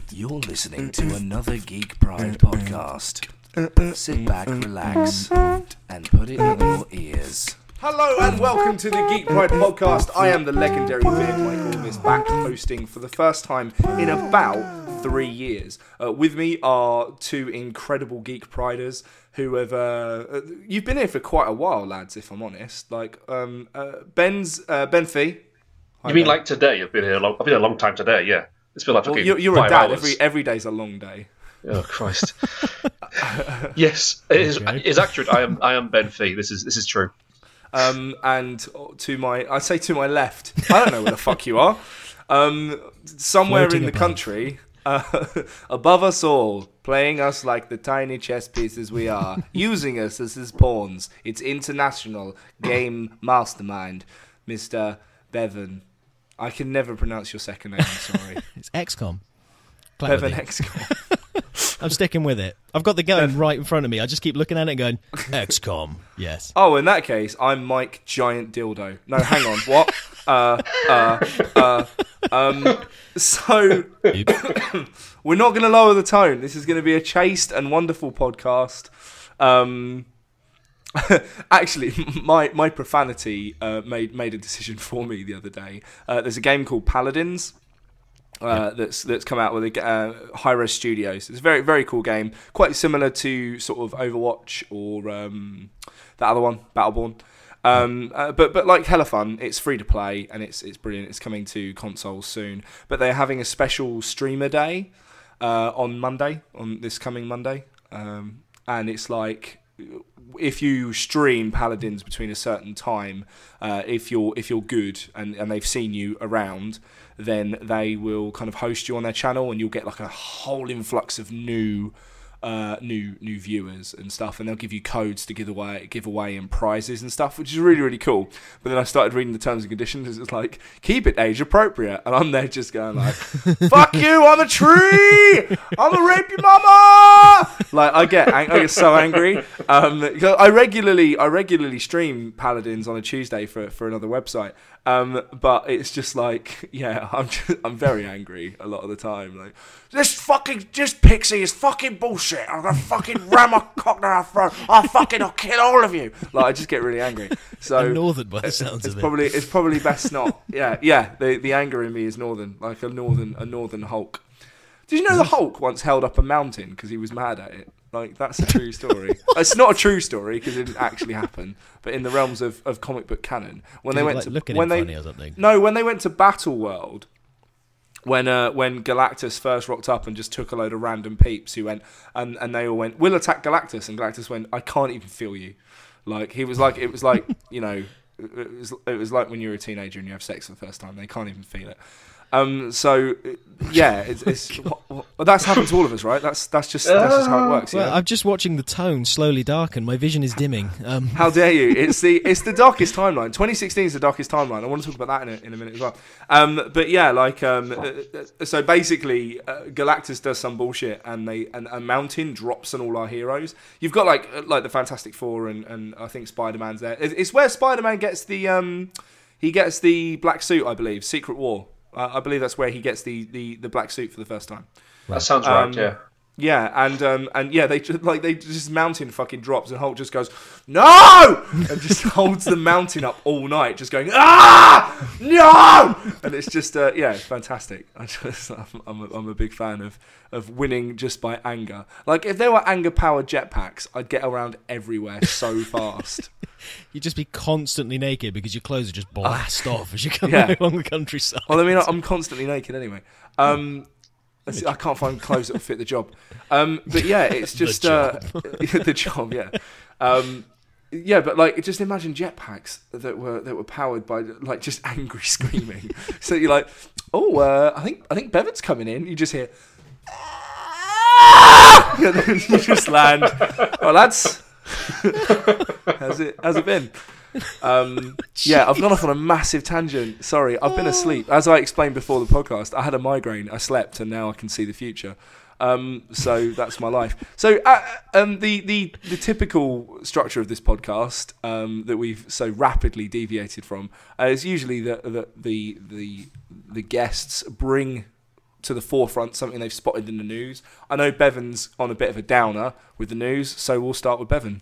You're listening to another Geek Pride podcast. Sit back, relax, and put it in your ears. Hello and welcome to the Geek Pride podcast. I am the legendary Bevan. Michael is back hosting for the first time in about 3 years. With me are two incredible Geek Priders who have... you've been here for quite a while, lads, if I'm honest. Like, Ben Fee. You mean like today? I've been here a long time today, yeah. It's been like you're a dad. Every day's a long day. Oh Christ! Yes, it is accurate. I am Ben Fee. This is true. And to my left, I don't know where the fuck you are. Somewhere floating in the country, above us all, playing us like the tiny chess pieces we are, using us as his pawns. It's international game mastermind, Mr. Bevan. I can never pronounce your second name, I'm sorry. It's XCOM. Bevan XCOM. I'm sticking with it. I've got the game right in front of me. I just keep looking at it and going, XCOM, yes. Oh, in that case, I'm Mike Giant Dildo. No, hang on, what? So, we're not going to lower the tone. This is going to be a chaste and wonderful podcast. Actually, my profanity made a decision for me the other day. There's a game called Paladins that's come out with Hi-Res Studios. It's a very, very cool game, quite similar to sort of Overwatch or that other one, Battleborn. But like hella fun. It's free to play and it's brilliant. It's coming to consoles soon. But they're having a special streamer day on this coming Monday, and it's like, if you stream Paladins between a certain time, if you're good and they've seen you around, then they will kind of host you on their channel, and you'll get like a whole influx of new viewers and stuff, and they'll give you codes to give away and prizes and stuff, which is really, really cool. But then I started reading the terms and conditions. It's like, keep it age appropriate, and I'm there just going like, fuck you, I'm a tree, I'm gonna rape your mama. Like, I get so angry. I regularly stream Paladins on a Tuesday for another website. But it's just like, yeah, I'm very angry a lot of the time. Like, this Pixie is fucking bullshit. I'm gonna fucking ram a cock down her throat. I'll kill all of you. Like, I just get really angry. So I'm northern by the sounds of it. It's probably best not. Yeah. The anger in me is northern, like a northern Hulk. Did you know the Hulk once held up a mountain because he was mad at it? Like, that's a true story. It's not a true story because it didn't actually happen, but in the realms of comic book canon, when they went to Battle World, when Galactus first rocked up and just took a load of random peeps who went and they all went, "We'll attack Galactus," and Galactus went, "I can't even feel you." Like, it was like you know, it was like when you're a teenager and you have sex for the first time. They can't even feel it. So yeah, it's that's happened to all of us, right? That's just how it works. Well, yeah? I'm just watching the tone slowly darken. My vision is dimming. How dare you? It's the darkest timeline. 2016 is the darkest timeline. I want to talk about that in a minute as well. But yeah, like so basically, Galactus does some bullshit, and a mountain drops on all our heroes. You've got like the Fantastic Four and I think Spider-Man's there. It's where Spider-Man gets the black suit, I believe. Secret War. I believe that's where he gets the black suit for the first time. That sounds right, yeah. Yeah, and yeah, they just mountain fucking drops, and Hulk just goes, "No!" and just holds the mountain up all night, just going, "Ah, no!" And it's just yeah, it's fantastic. I'm a big fan of winning just by anger. Like, if there were anger powered jetpacks, I'd get around everywhere so fast. You'd just be constantly naked because your clothes would just blast off as you come along the countryside. Well, I mean, I'm constantly naked anyway. I can't find clothes that will fit the job. But yeah, it's just the job. Yeah. Yeah, but like, just imagine jetpacks that were powered by like just angry screaming. So you're like, oh, I think Bevan's coming in. You just hear, and then you just land. Oh, lads, how's it been? Yeah, I've gone off on a massive tangent. Sorry, I've been asleep. As I explained before the podcast, I had a migraine, I slept, and now I can see the future. So that's my life. So the typical structure of this podcast that we've so rapidly deviated from is usually the guests bring to the forefront, something they've spotted in the news. I know Bevan's on a bit of a downer with the news, so we'll start with Bevan.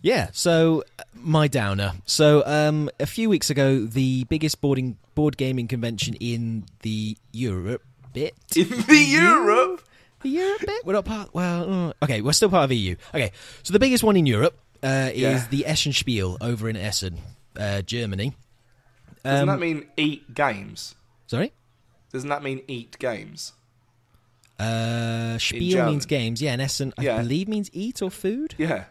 Yeah, so my downer. So a few weeks ago, the biggest board gaming convention in the Europe bit. In the Europe? The Europe bit? We're not part... Well, okay, we're still part of EU. Okay, so the biggest one in Europe is the Essen Spiel over in Essen, Germany. Doesn't that mean eat games? Sorry? Doesn't that mean eat games? Spiel means games, yeah, and Essen, I believe, means eat or food? Yeah.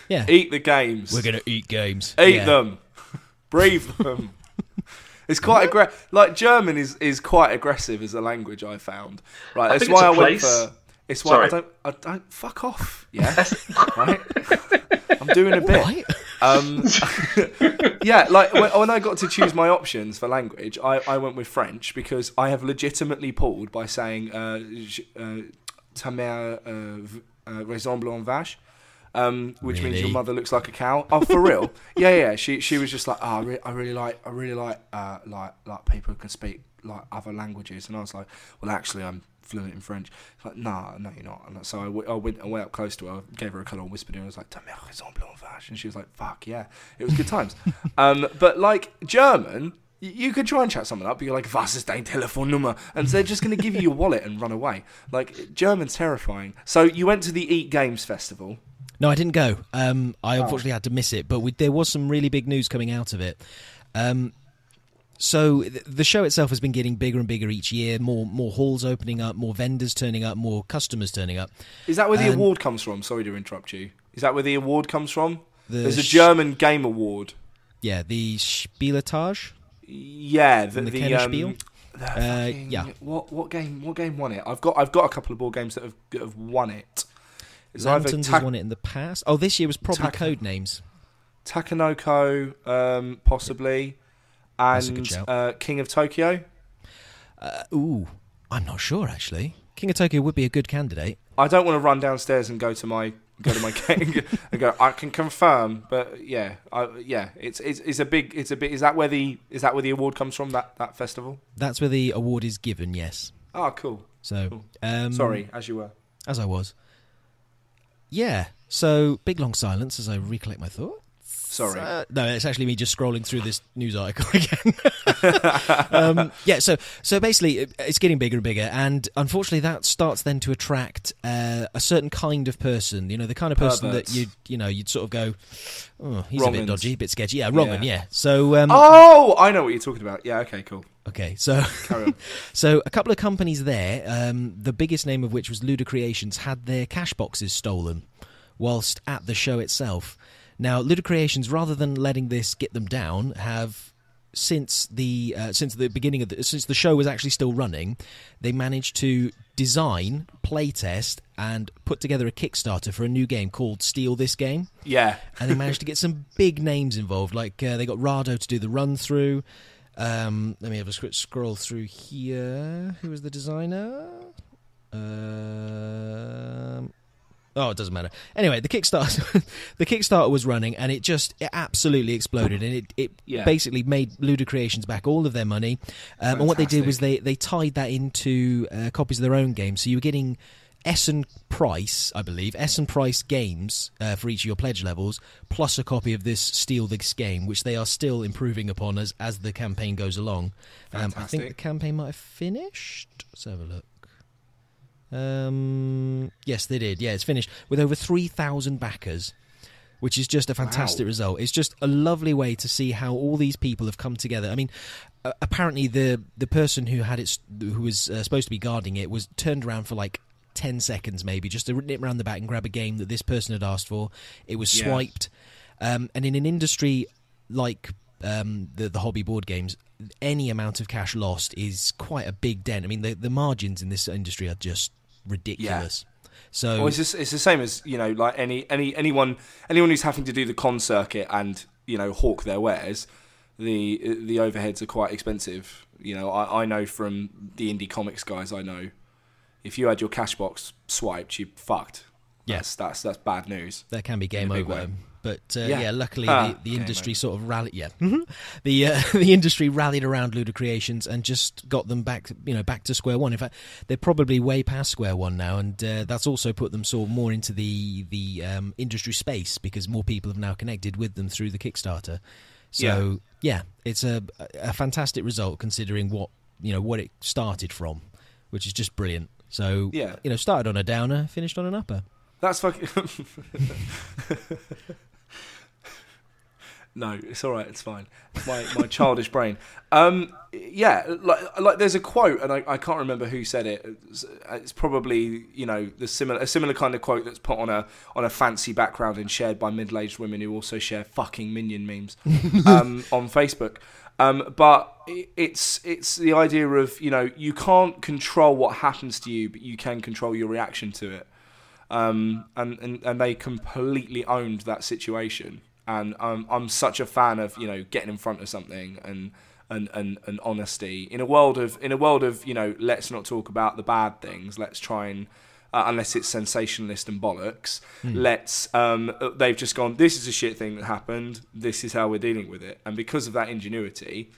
Yeah. Eat the games. We're going to eat games. Eat them. Breathe them. It's quite aggressive. Like, German is quite aggressive as a language, I found. Right, that's why I went for... It's why I don't fuck off. Yeah, right. I'm doing a bit. Right. Yeah, like when I got to choose my options for language, I went with French because I have legitimately pulled by saying ta mère ressemble en vache, which means your mother looks like a cow. Oh, for real? Yeah. She was just like, oh, I really like people who can speak like other languages, and I was like, well, actually, I'm fluent in French. She's like, no, you're not. And so I went up close to her, gave her a colour and whispered in, and I was like, ta mère ressemble en vache, and she was like, fuck yeah, it was good times. But like German, you could try and chat someone up, but you're like, was ist dein Telefonnummer? And so they're just going to give you your wallet and run away. Like, German's terrifying. So you went to the Eat Games Festival. No, I didn't go. I unfortunately had to miss it, but there was some really big news coming out of it. So the show itself has been getting bigger and bigger each year, more halls opening up, more vendors turning up, more customers turning up. Is that where the award comes from? Sorry to interrupt you. Is that where the award comes from? There's a German game award. Yeah, the Spieletage. Yeah, the Kennerspiel. Yeah. What game won it? I've got a couple of board games that have won it. Xantons has won it in the past. Oh, this year was probably Codenames. Takenoko, possibly. And King of Tokyo. I'm not sure actually. King of Tokyo would be a good candidate. I don't want to run downstairs and go to my game and go. I can confirm, but it's a big. Is that where the award comes from? That festival. That's where the award is given. Yes. Oh, cool. So, cool. Sorry, as you were. As I was. Yeah. So big long silence as I recollect my thoughts. Sorry. No, it's actually me just scrolling through this news article again. So basically, it's getting bigger and bigger, and unfortunately, that starts then to attract a certain kind of person. You know, the kind of person Perverts. that you'd sort of go, oh, he's Wrong'uns. a bit dodgy, a bit sketchy. Yeah, wrong'un, yeah. So, I know what you're talking about. Yeah, okay, cool. Okay, so Carry on. So a couple of companies there, the biggest name of which was Luda Creations, had their cash boxes stolen whilst at the show itself. Now, Luda Creations, rather than letting this get them down, have since the show was actually still running, they managed to design, playtest, and put together a Kickstarter for a new game called Steal This Game. Yeah, and they managed to get some big names involved. Like they got Rado to do the run through. Let me have a quick scroll through here. Who was the designer? Oh, it doesn't matter. Anyway, the Kickstarter was running, and it absolutely exploded, and it basically made Luda Creations back all of their money. And what they did was they tied that into copies of their own games. So you were getting Essen Price, I believe, Essen Price games for each of your pledge levels, plus a copy of this Steal This Game, which they are still improving upon as the campaign goes along. I think the campaign might have finished. Let's have a look. Yes, they did. Yeah, it's finished with over 3,000 backers, which is just a fantastic result. It's just a lovely way to see how all these people have come together. I mean, apparently the person who was supposed to be guarding it was turned around for like 10 seconds maybe, just to nip around the back and grab a game that this person had asked for. It was swiped. And in an industry like the hobby board games, any amount of cash lost is quite a big dent. I mean, the margins in this industry are just ridiculous. Yeah. So it's the same as, like anyone who's having to do the con circuit and hawk their wares. The overheads are quite expensive. I know from the indie comics guys. I know if you had your cash box swiped, you fucked. Yes, that's bad news. That can be game over. But luckily the industry mate. sort of rallied. Yeah, the industry rallied around Ludicreations and just got them back to square one. In fact, they're probably way past square one now, and that's also put them sort of more into the industry space because more people have now connected with them through the Kickstarter. So it's a fantastic result considering what it started from, which is just brilliant. So started on a downer, finished on an upper. That's fucking. No, it's all right. It's fine. It's my childish brain. Like there's a quote, and I can't remember who said it. It's probably a similar kind of quote that's put on a fancy background and shared by middle-aged women who also share fucking Minion memes on Facebook. But it's the idea of you can't control what happens to you, but you can control your reaction to it. And they completely owned that situation. And I'm such a fan of getting in front of something and honesty in a world of let's not talk about the bad things. Let's try and unless it's sensationalist and bollocks. Let's they've just gone. This is a shit thing that happened. This is how we're dealing with it. And because of that ingenuity,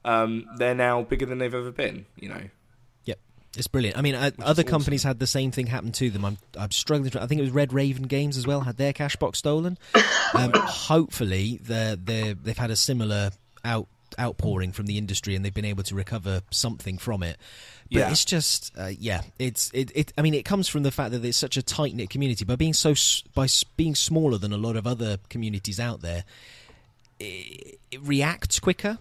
they're now bigger than they've ever been. It's brilliant. I mean, other companies had the same thing happen to them. I'm struggling. I think it was Red Raven Games as well had their cash box stolen. Hopefully, they've had a similar outpouring from the industry, and they've been able to recover something from it. But it's just, it. I mean, it comes from the fact that it's such a tight knit community. By being smaller than a lot of other communities out there, it reacts quicker.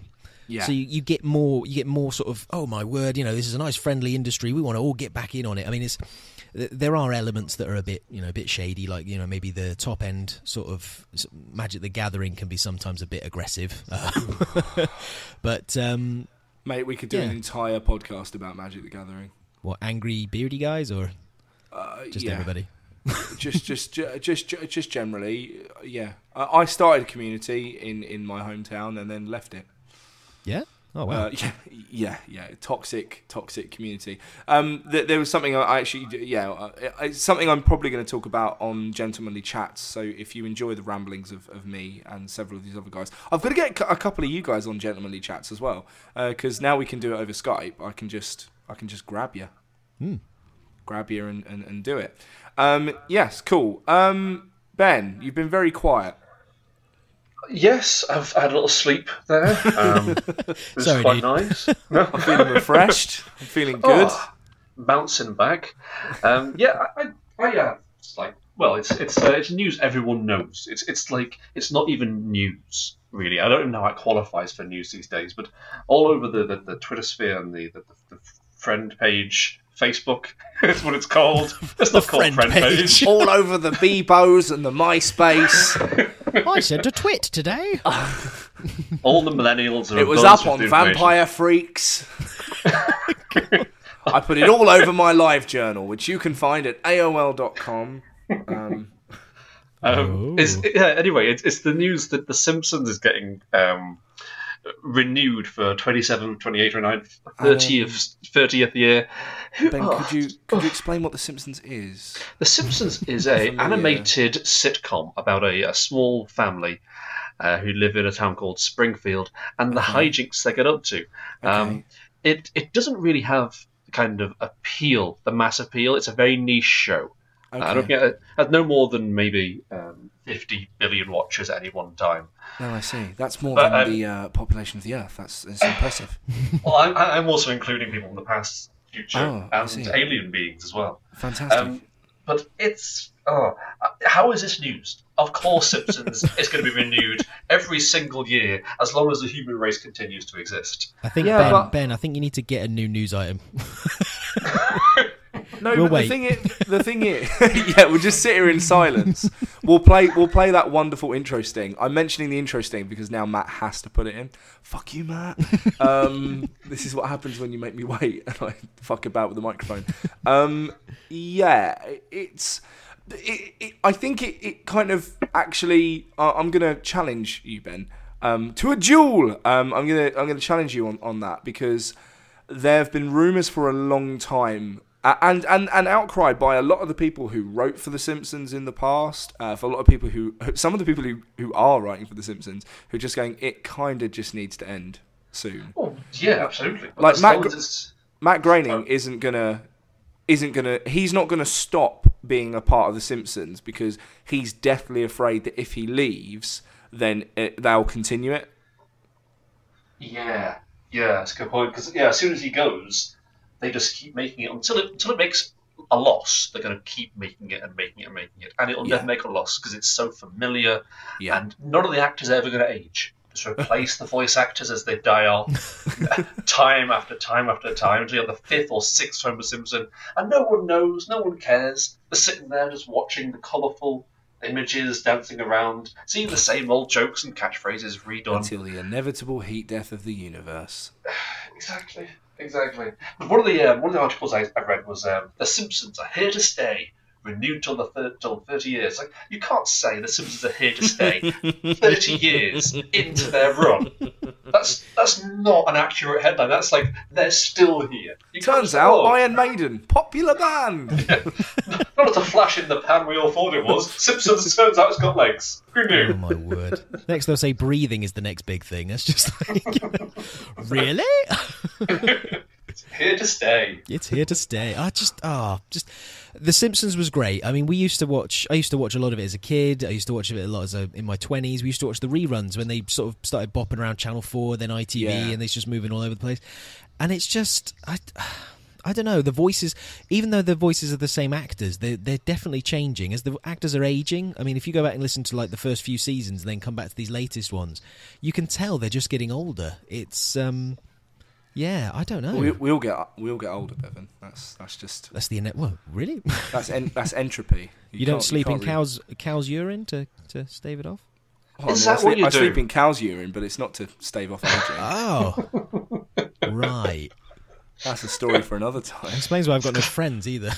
Yeah. So you get more sort of, oh my word, this is a nice friendly industry. We want to all get back in on it. I mean, there are elements that are a bit shady, like maybe the top end sort of Magic the Gathering can be sometimes a bit aggressive. But mate, we could do an entire podcast about Magic the Gathering. What, angry beardy guys or just everybody? just generally, yeah. I started a community in my hometown and then left it. Yeah. Oh wow. Yeah. Toxic community. There was something it's something I'm probably going to talk about on Gentlemanly Chats. So if you enjoy the ramblings of me and several of these other guys, I've got to get a couple of you guys on Gentlemanly Chats as well. Because now we can do it over Skype. I can just grab you, grab you and do it. Yes, cool. Ben, you've been very quiet. Yes, I've had a little sleep there. It was quite nice. No. I'm feeling refreshed. I'm feeling good. Bouncing back. It's like, well, it's news everyone knows. It's not even news really. I don't even know how it qualifies for news these days, but all over the Twitter sphere and the friend page. Facebook is what it's called. It's not called friend page. All over the Bebos and the MySpace. I sent a twit today. All the millennials are. It was up on Vampire Freaks. I put it all over my live journal, which you can find at AOL.com. Anyway, it's the news that The Simpsons is getting renewed for 27th, 28th, 29th, 30th year. Ben, could you explain what The Simpsons is? The Simpsons is an animated sitcom about a small family who live in a town called Springfield and the hijinks they get up to. It doesn't really have the kind of appeal, the mass appeal. It's a very niche show. Okay. I don't think it has no more than maybe 50 billion watchers at any one time. No, I see. That's more than the population of the Earth. That's impressive. Well, I'm also including people from the past, future, and alien beings as well. Fantastic. But it's... how is this news? Of course Simpsons is going to be renewed every single year as long as the human race continues to exist. I think, Ben, I think you need to get a new news item. No, we'll wait. The thing is, yeah, we'll just sit here in silence. We'll play that wonderful intro sting. I'm mentioning the intro sting because now Matt has to put it in. Fuck you, Matt. This is what happens when you make me wait and I fuck about with the microphone. I think it kind of actually. I'm gonna challenge you, Ben, to a duel. I'm gonna challenge you on that because there have been rumours for a long time. And outcry by a lot of the people who wrote for The Simpsons in the past, for a lot of people some of the people who are writing for The Simpsons, who are just going, it kind of just needs to end soon. Oh, yeah, absolutely. Like Matt Groening he's not gonna stop being a part of The Simpsons because he's deathly afraid that if he leaves, then they'll continue it. Yeah, that's a good point. Because as soon as he goes, they just keep making it until it makes a loss. They're going to keep making it and making it and making it, and it'll never make a loss because it's so familiar. Yeah. And none of the actors are ever going to age. Just replace the voice actors as they die off, time after time after time, until you're the fifth or sixth Homer Simpson, and no one knows, no one cares. They're sitting there just watching the colourful images dancing around, seeing the same old jokes and catchphrases redone until the inevitable heat death of the universe. Exactly. But one of the articles I read was The Simpsons are here to stay, renewed till 30 years. Like, you can't say The Simpsons are here to stay 30 years into their run. That's not an accurate headline. That's like, they're still here. Turns out Iron Maiden, popular band. Yeah. Not a flash in the pan we all thought it was. Simpsons turns out it's got legs. Who knew? Oh my word. Next they'll say breathing is the next big thing. That's just like, really? It's here to stay. It's here to stay. Just The Simpsons was great. I mean, I used to watch a lot of it as a kid. I used to watch it a lot in my 20s. We used to watch the reruns when they sort of started bopping around Channel 4, then ITV, and they're just moving all over the place. And it's just, I don't know, the voices, even though the voices are the same actors, they're definitely changing. As the actors are aging, I mean, if you go back and listen to like the first few seasons and then come back to these latest ones, you can tell they're just getting older. It's... yeah, I don't know. We'll get older, Bevan. That's the well, really? that's entropy. You don't sleep in cow's urine to stave it off? Is that what you do? I sleep in cow's urine, but it's not to stave off aging. Oh, right. That's a story for another time. Explains why I've got no friends either.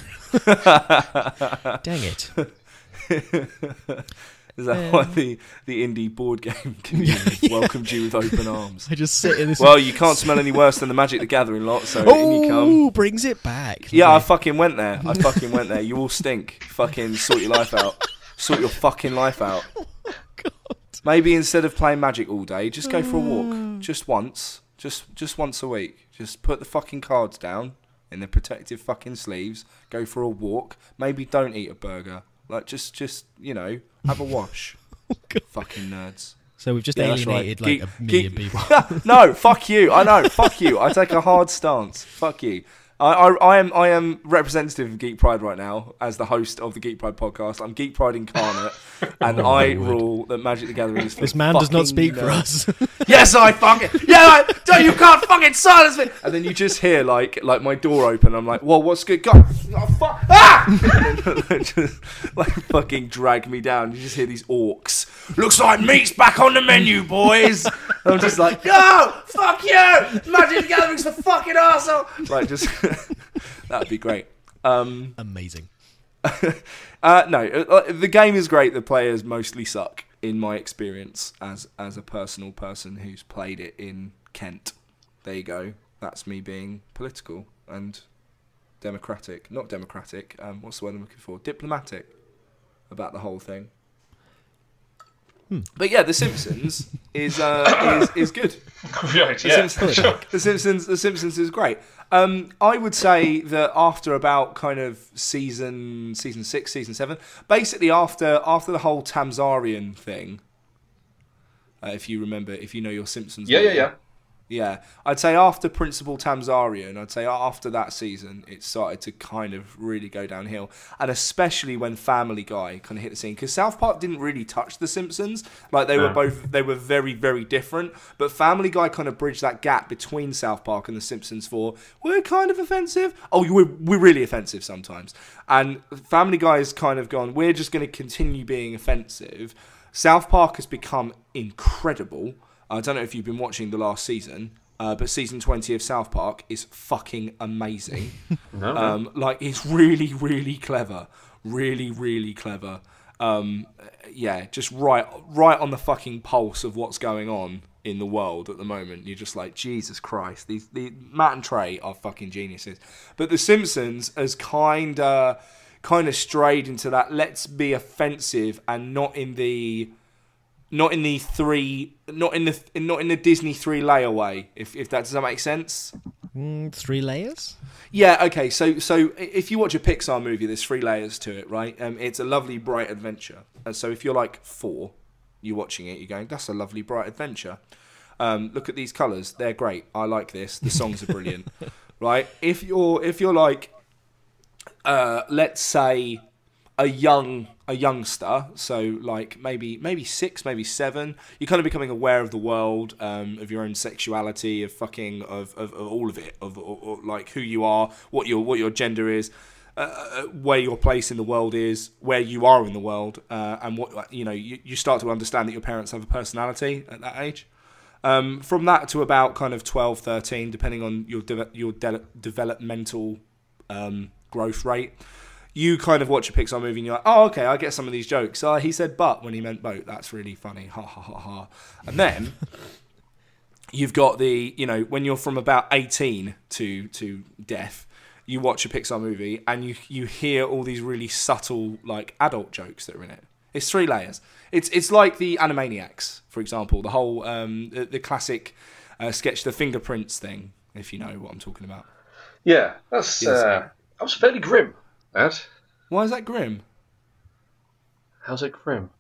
Dang it. Is that why the indie board game community welcomed you with open arms? I just sit in this... Well, you can't smell any worse than the Magic the Gathering lot, so in you come. Brings it back. Yeah, I fucking went there. You all stink. Fucking sort your life out. Sort your fucking life out. Oh, God. Maybe instead of playing Magic all day, just go for a walk. Just once. Just once a week. Just put the fucking cards down in their protective fucking sleeves. Go for a walk. Maybe don't eat a burger. Like, just have a wash. Oh, fucking nerds. So we've just alienated right. a million people. No, fuck you. I know, fuck you. I take a hard stance. Fuck you. I am representative of Geek Pride right now as the host of the Geek Pride podcast. I'm Geek Pride incarnate, and I rule that Magic the Gathering is for this man does not speak for us. Yes, I fucking you can't fucking silence me. And then you just hear like my door open. I'm like, well, what's good? God, oh, fuck! Ah! And just like fucking drag me down. You just hear these orcs. Looks like meat's back on the menu, boys. And I'm just like, no, fuck you! Magic the Gathering's the fucking arsehole. Like, just that'd be great. Amazing. No, the game is great. The players mostly suck, in my experience, as a personal person who's played it in Kent. There you go. That's me being political and democratic. Not democratic. What's the word I'm looking for? Diplomatic about the whole thing. But yeah, The Simpsons is good. Right, yeah. The Simpsons is great. I would say that after about kind of season 6, season 7, basically after the whole Tamzarian thing, if you know your Simpsons. Yeah, I'd say after Principal Tamzarian, I'd say after that season, it started to kind of really go downhill. And especially when Family Guy kind of hit the scene. Because South Park didn't really touch The Simpsons. Like, they were very, very different. But Family Guy kind of bridged that gap between South Park and The Simpsons for, we're kind of offensive. Oh, we're really offensive sometimes. And Family Guy has kind of gone, we're just going to continue being offensive. South Park has become incredible. I don't know if you've been watching the last season, but season 20 of South Park is fucking amazing. No. Like, it's really, really clever. Really, really clever. Yeah, just right on the fucking pulse of what's going on. in the world at the moment. You're just like, Jesus Christ, these Matt and Trey are fucking geniuses. But The Simpsons has kind of strayed into that let's be offensive and not in the Disney 3 layer way. If that does that make sense? 3 layers? Yeah, okay. So if you watch a Pixar movie, there's 3 layers to it, right? It's a lovely, bright adventure. So if you're like 4, you're watching it, you're going, that's a lovely, bright adventure. Look at these colours, they're great. I like this. The songs are brilliant, right? If you're like, let's say a youngster, so like maybe 6, maybe 7, you're kind of becoming aware of the world, of your own sexuality, of all of it, of like who you are, what your gender is, where your place in the world is, where you are in the world, and what you start to understand that your parents have a personality at that age. From that to about kind of 12, 13, depending on your developmental growth rate, you kind of watch a Pixar movie and you're like, oh, okay, I get some of these jokes. He said butt when he meant boat. That's really funny. Ha, ha, ha, ha. And then you've got when you're from about 18 to death, you watch a Pixar movie and you hear all these really subtle, like, adult jokes that are in it. It's 3 layers. It's like the Animaniacs, for example, the whole the classic sketch, the fingerprints thing, if you know what I'm talking about. Yeah, that was fairly grim. That. Why is that grim? How's it grim?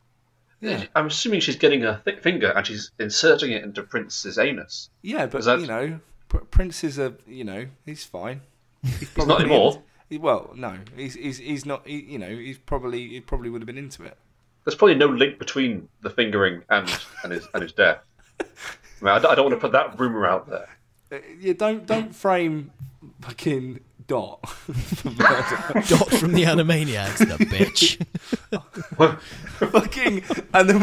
Yeah. I'm assuming she's getting a thick finger and she's inserting it into Prince's anus. Yeah, but Prince is he's fine. He's not anymore. Well, no, he's not. He probably would have been into it. There's probably no link between the fingering and his death. I mean, I don't want to put that rumor out there. Yeah, don't frame fucking Dot for murder. Dot from the Animaniacs, the bitch. Fucking, and then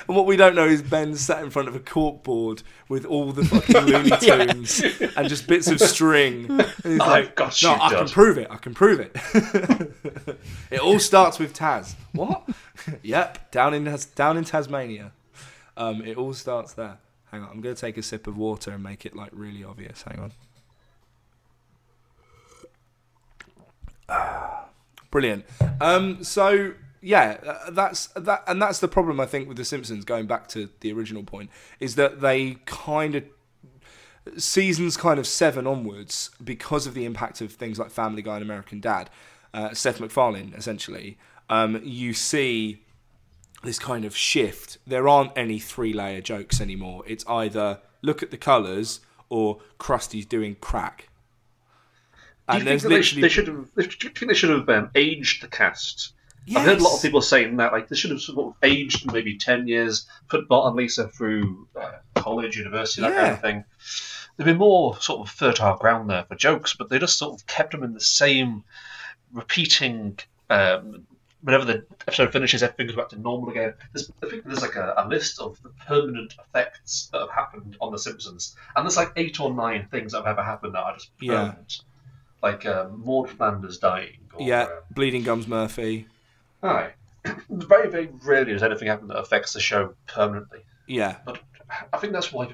what we don't know is Ben sat in front of a corkboard with all the fucking Looney Tunes and just bits of string. And he's like, got no, you, I can prove it. It all starts with Taz. What? Yep, down in Tasmania. It all starts there. Hang on, I'm going to take a sip of water and make it like really obvious. Hang on. Brilliant. So yeah, that's the problem I think with The Simpsons. Going back to the original point, is that they kind of seasons 7 onwards, because of the impact of things like Family Guy and American Dad, Seth MacFarlane essentially. You see this kind of shift. There aren't any 3-layer jokes anymore. It's either look at the colours or Krusty's doing crack. Do you think that they should have aged the cast? Yes. I've heard a lot of people saying that they should have sort of aged maybe 10 years, put Bart and Lisa through college, university, that kind of thing. There'd be more sort of fertile ground there for jokes, but they just sort of kept them in the same repeating. Whenever the episode finishes, everything goes back to normal again. I think there's like a list of the permanent effects that have happened on The Simpsons, and there's like 8 or 9 things that have ever happened that are just permanent. Like Maud Flanders dying. Or, Bleeding Gums Murphy. Aye. Very, very rarely does anything happen that affects the show permanently. Yeah. But I think that's why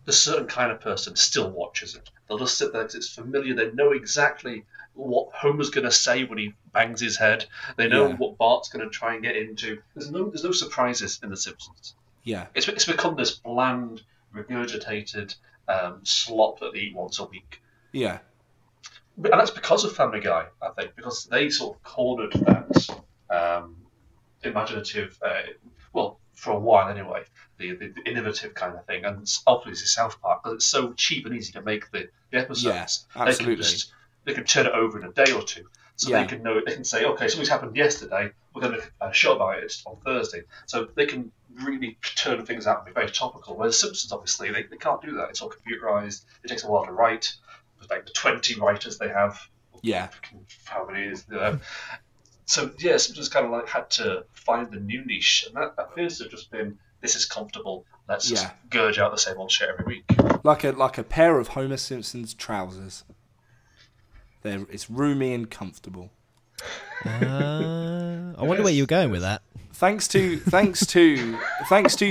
a certain kind of person still watches it. They'll just sit there because it's familiar. They know exactly what Homer's going to say when he bangs his head. They know what Bart's going to try and get into. There's no surprises in The Simpsons. Yeah. It's become this bland, regurgitated slop that they eat once a week. Yeah. And that's because of Family Guy, I think, because they sort of cornered that imaginative, for a while anyway, the innovative kind of thing. And obviously South Park, because it's so cheap and easy to make the episodes. Yeah, absolutely. They can turn it over in a day or two. So they can say, okay, something's happened yesterday, we're going to show about it on Thursday. So they can really turn things out and be very topical. Whereas Simpsons, obviously, they can't do that. It's all computerized. It takes a while to write. Like the 20 writers they have. Yeah. How many is there? So, Simpsons kind of had to find the new niche, and that appears to have just been, this is comfortable, let's just gurge out the same old shit every week. Like a pair of Homer Simpson's trousers. It's roomy and comfortable. I wonder where you were going with that. Thanks to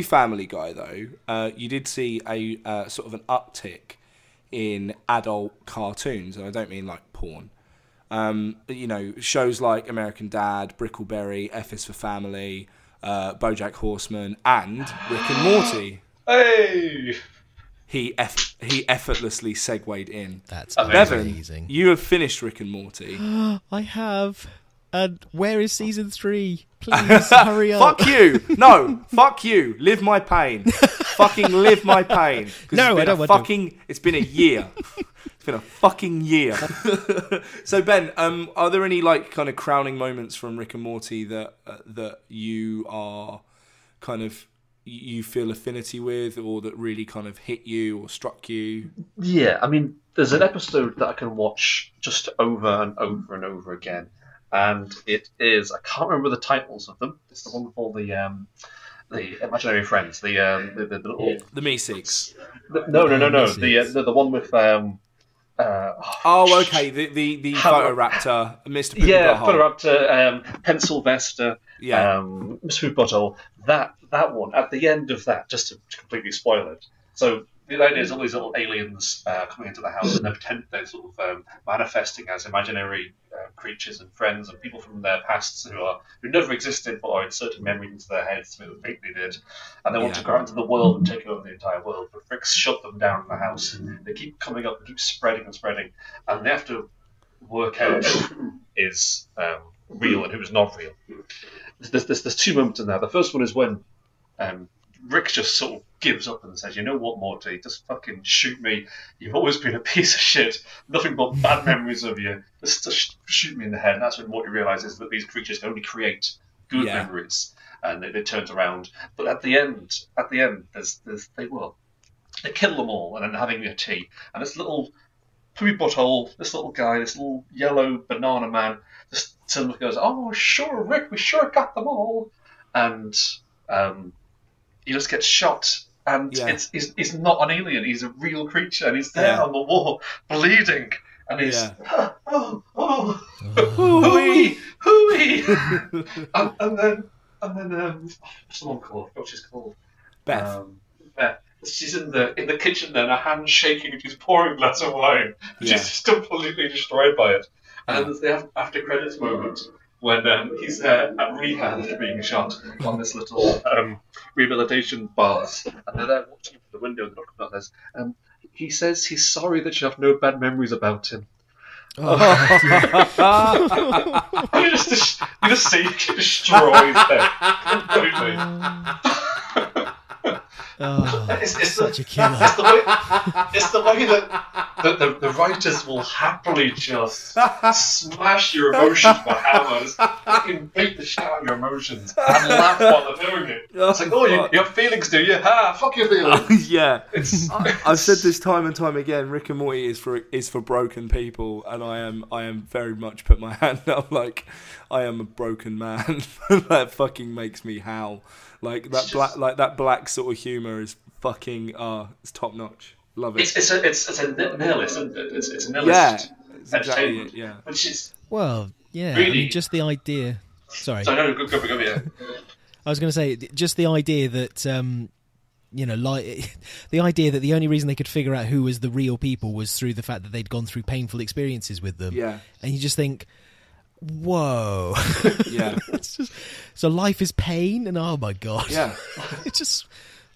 Family Guy though, you did see a sort of an uptick in adult cartoons, and I don't mean like porn. Shows like American Dad, Brickleberry, F is for Family, BoJack Horseman, and Rick and Morty. Hey! He effortlessly segued in. That's Bevan, amazing. you have finished Rick and Morty. I have. And where is season 3? Please hurry up. Fuck you. No, fuck you. Live my pain. Fucking live my pain. No, I don't want to. It's been a year. It's been a fucking year. So Ben, are there any like kind of crowning moments from Rick and Morty that you are kind of you feel affinity with, or that really kind of hit you or struck you? Yeah, I mean, there's an episode that I can watch just over and over and over again, and it is, I can't remember the titles of them. It's the one called the Imaginary Friends, the little the Meeseeks. No, the one with okay, the Photoraptor, Mr. Poopy Butthole. Photoraptor, Pencil Vesta, Mr. Poopy Butthole. That one, at the end of that, just to completely spoil it. So the idea is all these little aliens coming into the house, and they're sort of manifesting as imaginary creatures and friends and people from their pasts who never existed, but are inserting memories into their heads to make them think they did, and they want to go out into the world and take over the entire world. But Rick's shut them down in the house. They keep coming up and keep spreading and spreading, and they have to work out who is real and who is not real. There's two moments in there. The first one is when Rick just sort of gives up and says, "You know what, Morty? Just fucking shoot me. You've always been a piece of shit. Nothing but bad memories of you. Just shoot me in the head." And that's when Morty realizes that these creatures can only create good memories, and it turns around. But at the end, they kill them all, and then they're having a tea. And this little poopy butthole, this little guy, this little yellow banana man, just suddenly goes, "Oh, sure, Rick, we sure got them all," and he just gets shot, and he's not an alien, he's a real creature, and he's there on the wall, bleeding, and he's, hooey, and then, what's the one called? What she's called? Beth. Beth. She's in the kitchen then, her hand shaking, and she's pouring a glass of wine, and she's just completely destroyed by it. And then there's the after credits moment, when he's at rehab after being shot on this little rehabilitation bars, and they're there watching from the window and looking at this. He says he's sorry that you have no bad memories about him. You just see he destroys them completely. It's such a killer. It's the way that the writers will happily just smash your emotions with hammers, fucking beat the shit out of your emotions, and laugh while they're doing it. It's like, oh, you have feelings, do you? Ha! Fuck your feelings. Yeah. I've said this time and time again. Rick and Morty is for broken people, and I am very much put my hand up. Like, I am a broken man. That fucking makes me howl. Like that black sort of humour is fucking it's top notch. Love it. It's a nihilist, isn't it? It's a nihilist. Yeah, it's exactly it. Yeah. Which is really, I mean, just the idea. Sorry. So no, go. Yeah. I was going to say just the idea that the idea that the only reason they could figure out who was the real people was through the fact that they'd gone through painful experiences with them. Yeah. And you just think, whoa. Yeah. It's just, so life is pain, and oh my god. Yeah. It's just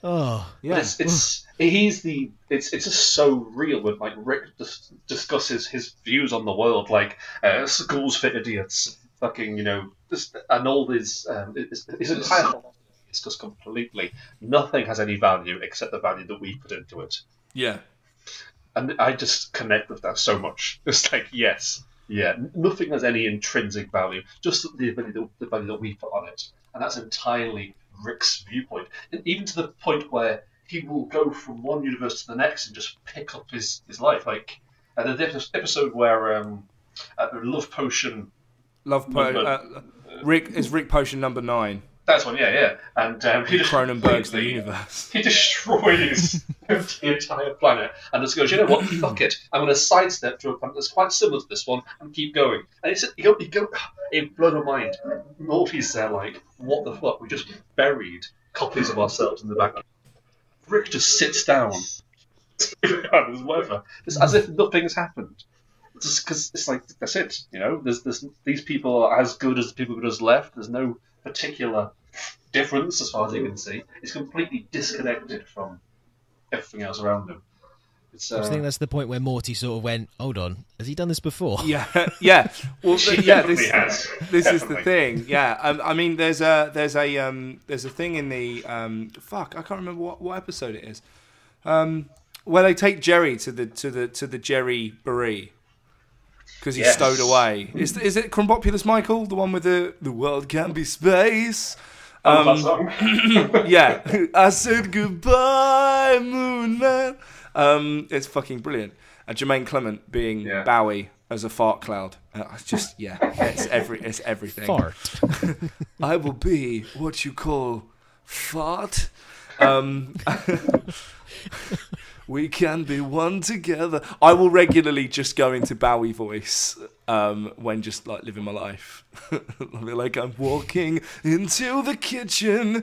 yeah. But it's just so real when like Rick discusses his views on the world, like schools for idiots, fucking and all his entire it's just completely nothing has any value except the value that we put into it. Yeah. And I just connect with that so much. It's like, yes. Yeah, nothing has any intrinsic value, just the value that we put on it. And that's entirely Rick's viewpoint. And even to the point where he will go from one universe to the next and just pick up his life. Like, the episode where Love Potion... Rick Potion number 9. That's one, yeah. And he just Cronenberg's the universe. He destroys the entire planet and just goes, you know what, fuck it. I'm going to sidestep to a planet that's quite similar to this one and keep going. And it blows my mind. Morty's there like, what the fuck? We just buried copies of ourselves in the back. Rick just sits down. Whatever. It's as if nothing's happened. Just because it's like, that's it. You know, there's these people are as good as the people who just left. There's no particular difference as far as you can see. It's completely disconnected from everything else around him. I think that's the point where Morty sort of went, hold on, has he done this before? Yeah. Well, She yeah. definitely has. This is Definitely. the thing. Yeah. I mean, there's a thing in the fuck. I can't remember what episode it is. Where they take Jerry to the Jerry Beret because he's stowed away. Is it Crumbopulous Michael, the one with the world can be space? That song. Yeah, I said goodbye, Moonman. It's fucking brilliant. And Jermaine Clement being Bowie as a fart cloud. It's just it's everything. Fart. I will be what you call fart. We can be one together. I will regularly just go into Bowie voice when just like living my life. I feel like I'm walking into the kitchen,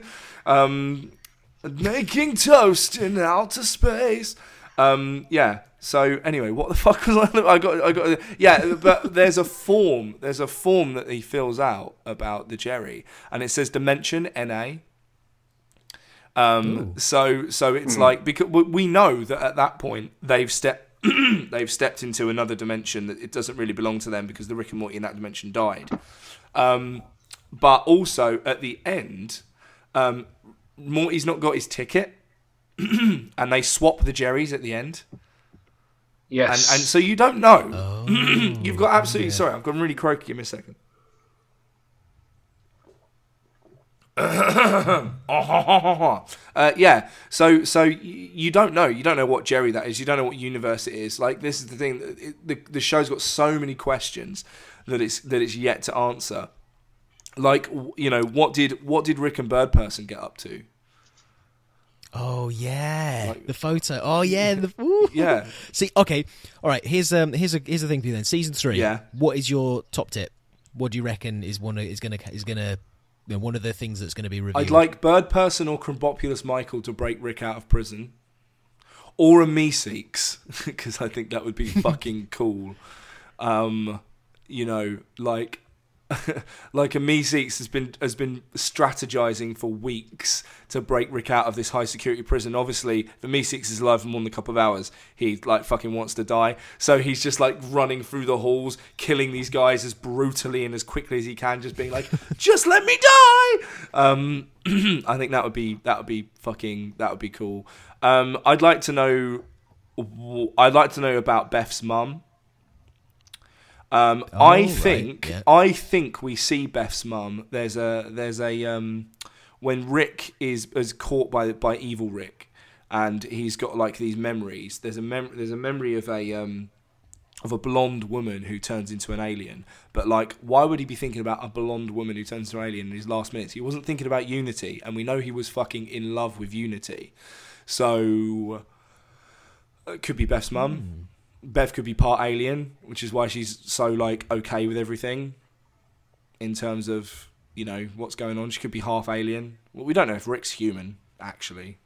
making toast in outer space. So anyway, what the fuck was I got? Yeah, but there's a form that he fills out about the Jerry, and it says dimension NA. So it's like, because we know that at that point they've stepped into another dimension that it doesn't really belong to them because the Rick and Morty in that dimension died. But also at the end, Morty's not got his ticket, and they swap the Jerrys at the end. Yes. And so you don't know. Oh, You've got absolutely sorry. I've gone really croaky. Give me a second. So you don't know what Jerry that is. You don't know what universe it is. Like, this is the thing, the show's got so many questions that it's yet to answer. Like, you know, what did Rick and Bird Person get up to? Oh yeah, Like, the photo. Oh yeah, yeah. See, okay, all right. Here's the thing for you then. Season 3. Yeah. What is your top tip? What do you reckon is one of the things that's going to be revealed? I'd like Bird Person or Crumbopulous Michael to break Rick out of prison, or a Meeseeks, because I think that would be fucking cool. You know, like like a Meeseeks has been strategizing for weeks to break Rick out of this high security prison. Obviously, the Meeseeks is alive for more than a couple of hours. He like fucking wants to die, so he's just like running through the halls, killing these guys as brutally and as quickly as he can, just being like, "Just let me die." I think that would be cool. I'd like to know about Beth's mum. I think we see Beth's mum. There's a when Rick is caught by evil Rick, and he's got like these memories. There's a memory of a blonde woman who turns into an alien. But like, why would he be thinking about a blonde woman who turns into an alien in his last minutes? He wasn't thinking about Unity, and we know he was fucking in love with Unity. So it could be Beth's mum. Bev could be part alien, which is why she's so like okay with everything in terms of, you know, what's going on. She could be half alien. Well, we don't know if Rick's human. Actually,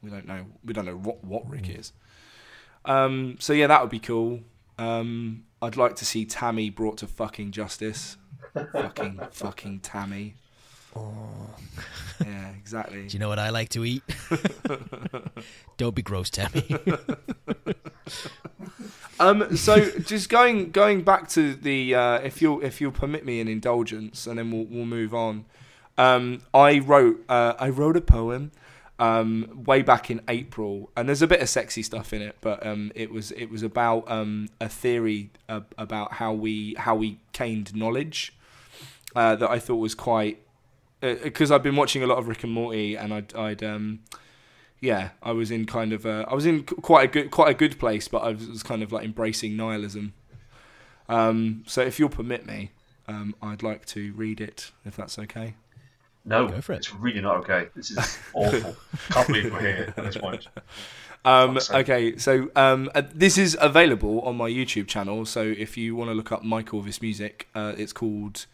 we don't know. We don't know what Rick is. So yeah, that would be cool. I'd like to see Tammy brought to fucking justice. fucking Tammy. Oh. Yeah, exactly. Do you know what I like to eat? Don't be gross, Tammy. So just going back to the if you'll permit me an indulgence, and then we'll move on. I wrote a poem way back in April, and there's a bit of sexy stuff in it, but it was about a theory about how we gained knowledge that I thought was quite, because I've been watching a lot of Rick and Morty, and I was in kind of I was in quite a good place, but I was kind of like embracing nihilism. So if you'll permit me, I'd like to read it, if that's okay. No, Go for it. it's really not okay. This is awful. Can't believe we're here at this point. Okay, so this is available on my YouTube channel. So if you want to look up Mike Orvis music, it's called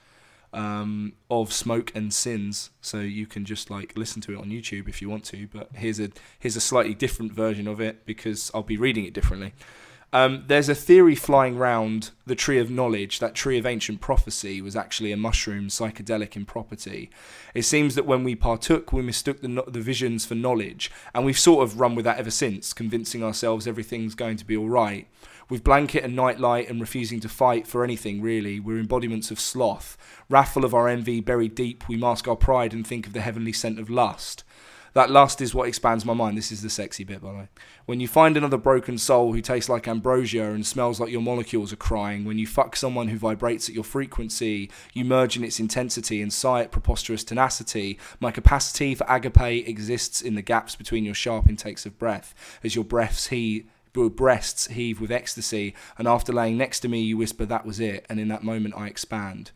Of Smoke and Sins. So you can just like listen to it on YouTube if you want to. But here's a slightly different version of it because I'll be reading it differently. There's a theory flying round the tree of knowledge. That tree of ancient prophecy was actually a mushroom, psychedelic in property. It seems that when we partook, we mistook the visions for knowledge, and we've sort of run with that ever since, convincing ourselves everything's going to be all right. With blanket and nightlight and refusing to fight for anything, really, we're embodiments of sloth. Wrathful of our envy, buried deep, we mask our pride and think of the heavenly scent of lust. That lust is what expands my mind. This is the sexy bit, by the way. When you find another broken soul who tastes like ambrosia and smells like your molecules are crying, when you fuck someone who vibrates at your frequency, you merge in its intensity and sigh at preposterous tenacity. My capacity for agape exists in the gaps between your sharp intakes of breath, as your breasts heave with ecstasy, and after laying next to me, you whisper, "That was it," and in that moment I expand.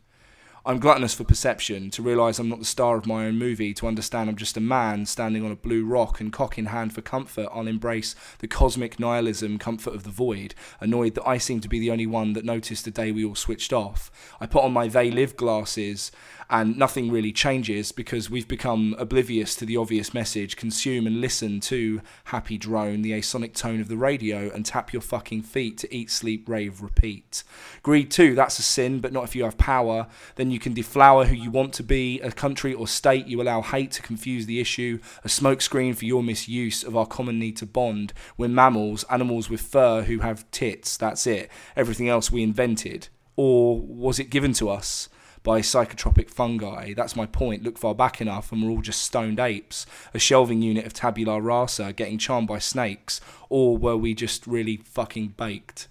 I'm gluttonous for perception, to realise I'm not the star of my own movie, to understand I'm just a man standing on a blue rock, and cock in hand for comfort, I'll embrace the cosmic nihilism, comfort of the void, annoyed that I seem to be the only one that noticed the day we all switched off. I put on my They Live glasses, and nothing really changes because we've become oblivious to the obvious message. Consume and listen to Happy Drone, the asonic tone of the radio, and tap your fucking feet to eat, sleep, rave, repeat. Greed too, that's a sin, but not if you have power. Then you can deflower who you want to be, a country or state. You allow hate to confuse the issue, a smokescreen for your misuse of our common need to bond. We're mammals, animals with fur who have tits, that's it. Everything else we invented. Or was it given to us by psychotropic fungi? That's my point. Look far back enough and we're all just stoned apes, a shelving unit of tabula rasa getting charmed by snakes. Or were we just really fucking baked?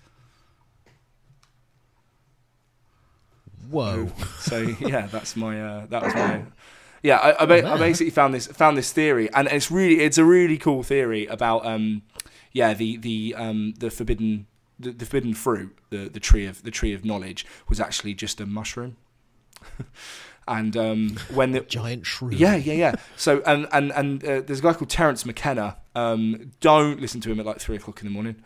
Whoa. So yeah, that was my yeah. I basically found this theory, and it's a really cool theory about the forbidden fruit, the tree of knowledge, was actually just a mushroom. And when the giant shroom. Yeah. So and there's a guy called Terence McKenna. Don't listen to him at like 3 o'clock in the morning.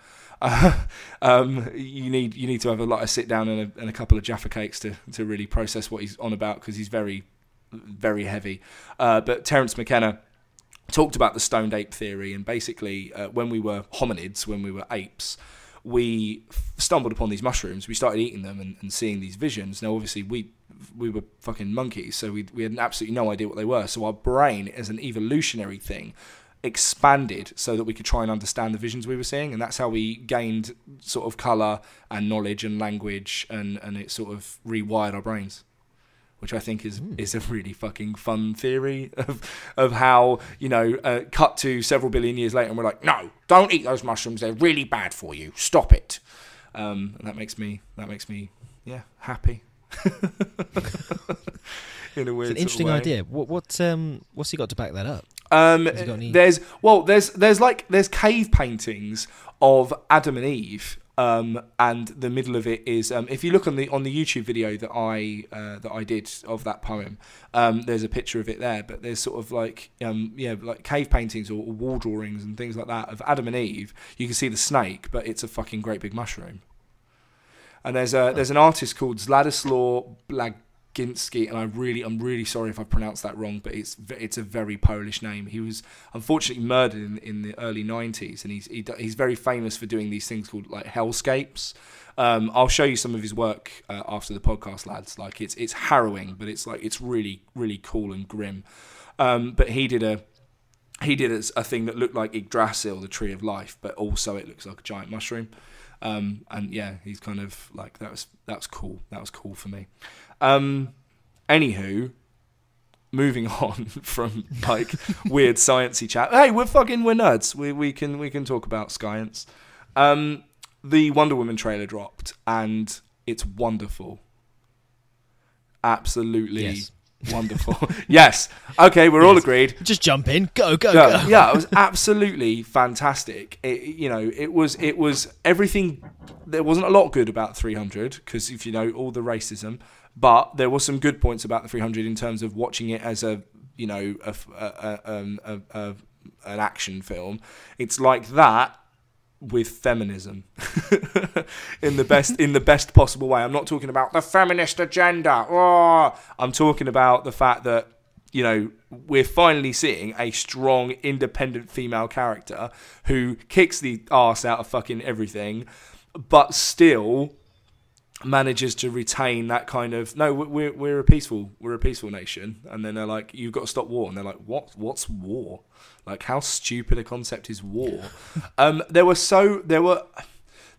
You need to have a sit down and a couple of Jaffa cakes to really process what he's on about, because he's very, very heavy. But Terence McKenna talked about the stoned ape theory, and basically when we were hominids, when we were apes, we stumbled upon these mushrooms. We started eating them and seeing these visions. Now, obviously, we were fucking monkeys, so we had absolutely no idea what they were. So our brain, as an evolutionary thing, expanded so that we could try and understand the visions we were seeing, and that's how we gained sort of colour and knowledge and language, and it sort of rewired our brains, which I think is a really fucking fun theory of how, cut to several billion years later and we're like, no, don't eat those mushrooms, they're really bad for you, stop it. And that makes me happy. In a weird it's an interesting sort of way. idea. What's he got to back that up? There's cave paintings of Adam and Eve, and the middle of it is if you look on the YouTube video that I did of that poem, there's a picture of it there. But there's sort of like cave paintings or wall drawings and things like that of Adam and Eve. You can see the snake, but it's a fucking great big mushroom. And there's an artist called Zladislaw Blaginski, and I'm really sorry if I pronounced that wrong, but it's a very Polish name. He was unfortunately murdered in the early 90s, and he's very famous for doing these things called like hellscapes. I'll show you some of his work after the podcast, lads. Like it's harrowing, but it's really, really cool and grim. But he did a thing that looked like Yggdrasil, the tree of life, but also it looks like a giant mushroom. And yeah, he's kind of like that was cool. That was cool for me. Anywho, moving on from like weird sciencey chat. Hey, we're nerds. We can talk about science. The Wonder Woman trailer dropped, and it's wonderful. Absolutely. Yes. Wonderful. Yes. Okay, we're all agreed. Just jump in. Go. Yeah, it was absolutely fantastic. It was everything. There wasn't a lot good about 300 because if you know all the racism, but there was some good points about the 300 in terms of watching it as a an action film. It's like that with feminism in the best possible way. I'm not talking about the feminist agenda. Oh, I'm talking about the fact that we're finally seeing a strong, independent female character who kicks the arse out of fucking everything, but still manages to retain that kind of we're a peaceful nation. And then they're like, you've got to stop war, and they're like, what's war? Like, how stupid a concept is war?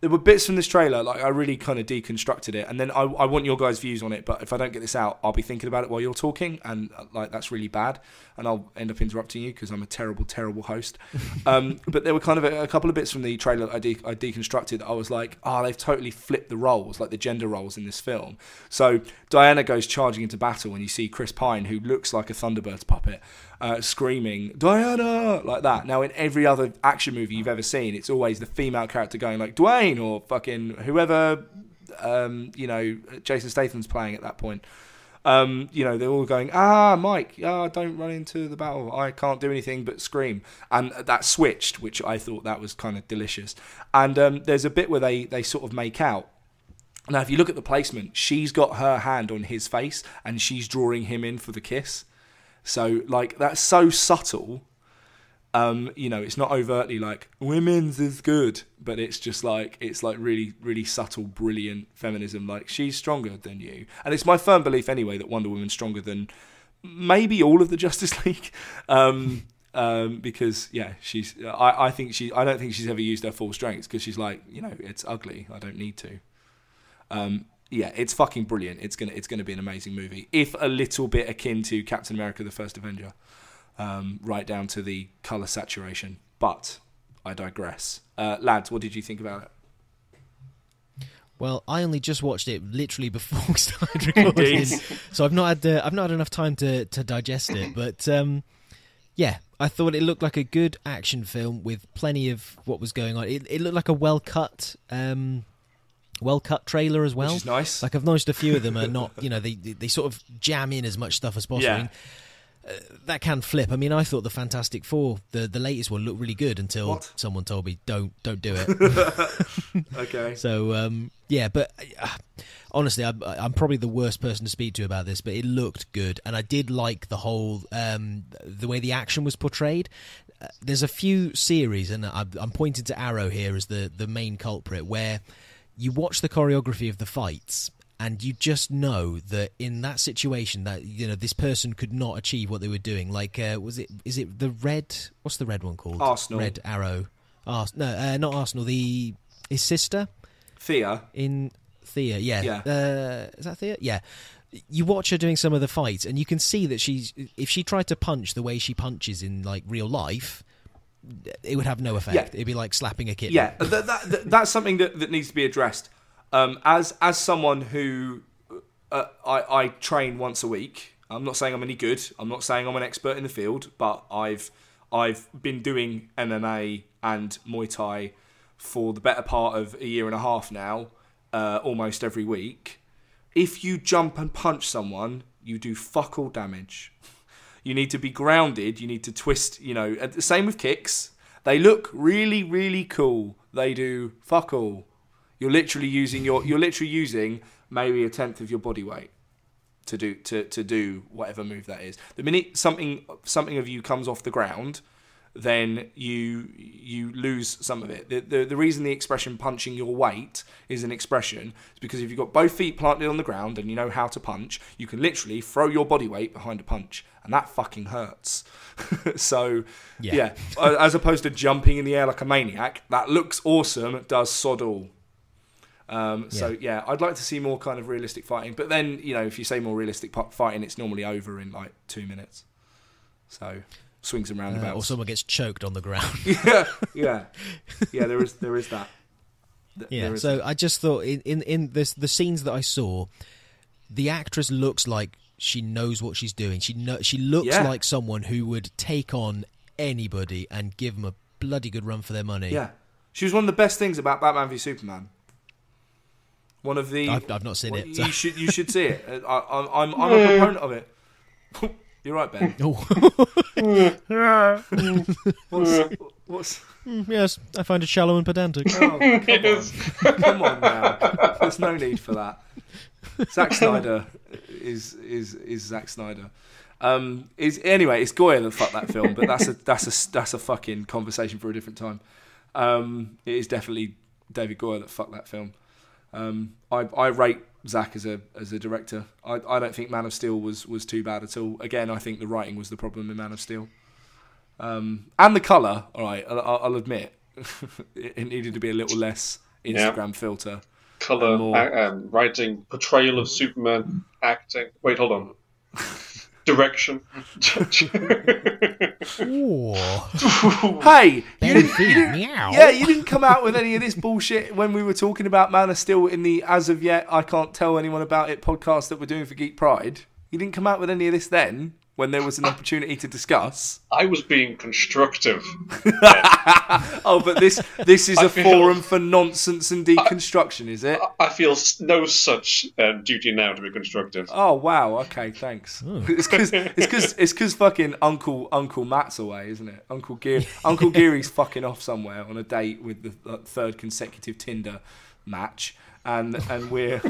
There were bits from this trailer, like, I really kind of deconstructed it, and then I want your guys' views on it, but if I don't get this out, I'll be thinking about it while you're talking, and like, that's really bad, and I'll end up interrupting you because I'm a terrible, terrible host. But there were kind of a couple of bits from the trailer that I deconstructed that I was like, they've totally flipped the roles, like the gender roles in this film. So Diana goes charging into battle, and you see Chris Pine, who looks like a Thunderbirds puppet, screaming, "Diana!" like that. Now, in every other action movie you've ever seen, it's always the female character going like Dwayne or fucking whoever, Jason Statham's playing at that point. They're all going, Mike, don't run into the battle. I can't do anything but scream. And that switched, which I thought that was kind of delicious. And there's a bit where they sort of make out. Now, if you look at the placement, she's got her hand on his face and she's drawing him in for the kiss. So, like, that's so subtle. It's not overtly like women's is good, but it's just like, it's like really, really subtle, brilliant feminism. Like, she's stronger than you, and it's my firm belief anyway that Wonder Woman's stronger than maybe all of the Justice League. Because she's. I don't think she's ever used her full strength because she's like, it's ugly. I don't need to. It's fucking brilliant. It's gonna be an amazing movie, if a little bit akin to Captain America: The First Avenger. Right down to the colour saturation. But I digress. Lads, what did you think about it? Well, I only just watched it literally before we started recording, so I've not had enough time to digest it. But I thought it looked like a good action film with plenty of what was going on. It looked like a well cut trailer as well. Which is nice. Like, I've noticed a few of them are not, they sort of jam in as much stuff as possible. Yeah. That can flip. I mean, I thought the Fantastic Four, the latest one, looked really good until someone told me don't do it. Okay. So but honestly, I'm probably the worst person to speak to about this, but it looked good, and I did like the whole the way the action was portrayed. There's a few series, and I'm pointing to Arrow here as the main culprit, where you watch the choreography of the fights, and you just know that in that situation that this person could not achieve what they were doing. Like, is it the red? What's the red one called? Arsenal. Red Arrow. No, not Arsenal. His sister. Thea. In Thea, yeah. Is that Thea? Yeah. You watch her doing some of the fights, and you can see that if she tried to punch the way she punches in like real life, it would have no effect. Yeah. It'd be like slapping a kitten. Yeah, that's something that needs to be addressed. As someone who I train once a week, I'm not saying I'm any good. I'm not saying I'm an expert in the field, but I've been doing MMA and Muay Thai for the better part of a year and a half now, almost every week. If you jump and punch someone, you do fuck all damage. You need to be grounded. You need to twist. The same with kicks. They look really, really cool. They do fuck all. You're literally using maybe a tenth of your body weight to do whatever move that is. The minute something of you comes off the ground, then you lose some of it. The reason the expression punching your weight is an expression is because if you've got both feet planted on the ground and you know how to punch, you can literally throw your body weight behind a punch, and that fucking hurts. So, yeah, as opposed to jumping in the air like a maniac, that looks awesome, does sod all. So I'd like to see more kind of realistic fighting, but then if you say more realistic fighting, it's normally over in like 2 minutes. So swings and roundabouts, or someone gets choked on the ground. yeah. There is that. So I just thought in the scenes that I saw, the actress looks like she knows what she's doing. She looks like someone who would take on anybody and give them a bloody good run for their money. Yeah, she was one of the best things about Batman v Superman. One of the I've not seen it. So. You should see it. I'm a proponent of it. You're right, Ben. What's? Yes, I find it shallow and pedantic. Oh, come on now. There's no need for that. Zack Snyder is Zack Snyder. Anyway, it's Goya that fucked that film, but that's a fucking conversation for a different time. It is definitely David Goyer that fucked that film. I rate Zack as a director. I don't think Man of Steel was too bad at all. Again, I think the writing was the problem in Man of Steel. And the colour, all right, I'll admit, it needed to be a little less Instagram filter. Colour, writing, portrayal of Superman, acting. Wait, hold on. Direction. Hey, you didn't come out with any of this bullshit when we were talking about Man of Steel in the As of Yet I Can't Tell Anyone About It podcast that we're doing for Geek Pride. You didn't come out with any of this then, when there was an opportunity to discuss. I was being constructive. Oh, but this is a forum for nonsense and deconstruction, is it? I feel no such duty now to be constructive. Oh wow, okay, thanks. Oh. It's because fucking Uncle Matt's away, isn't it? Uncle Geary's fucking off somewhere on a date with the third consecutive Tinder match. And we're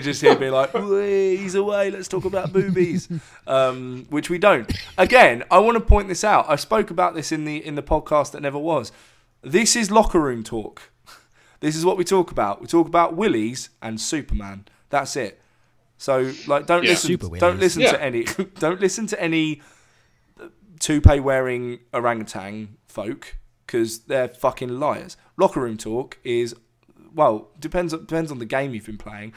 just here being like, he's away, let's talk about boobies, which we don't. Again, I want to point this out. I spoke about this in the podcast that never was. This is locker room talk. This is what we talk about. We talk about willies and Superman. That's it. So like, don't listen to any toupee wearing orangutan folk because they're fucking liars. Locker room talk is. Well, depends on the game you've been playing.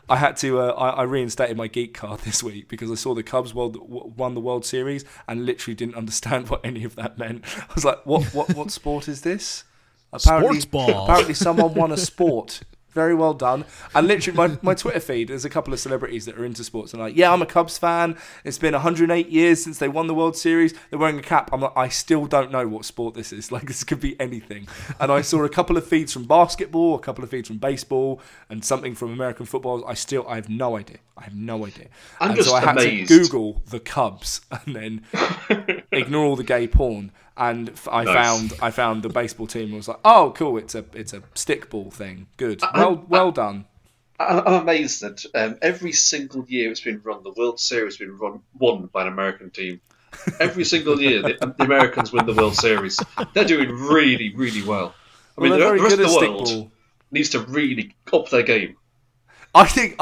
I had to. I reinstated my Geek card this week because I saw the Cubs won the World Series and literally didn't understand what any of that meant. I was like, "What sport is this?" Sports ball. Apparently, someone won a sport. Very well done. And literally, my Twitter feed, there's a couple of celebrities that are into sports. And like, yeah, I'm a Cubs fan. It's been 108 years since they won the World Series. They're wearing a cap. I'm like, I still don't know what sport this is. Like, this could be anything. And I saw a couple of feeds from basketball, a couple of feeds from baseball, and something from American football. I have no idea. So I had to Google the Cubs and then ignore all the gay porn. And I found the baseball team and was like, oh, cool, it's a stickball thing. Good. Well done. I'm amazed that every single year it's been run, the World Series has been won by an American team. Every single year the Americans win the World Series. They're doing really, really well. I mean, the rest of the world needs to really up their game. I think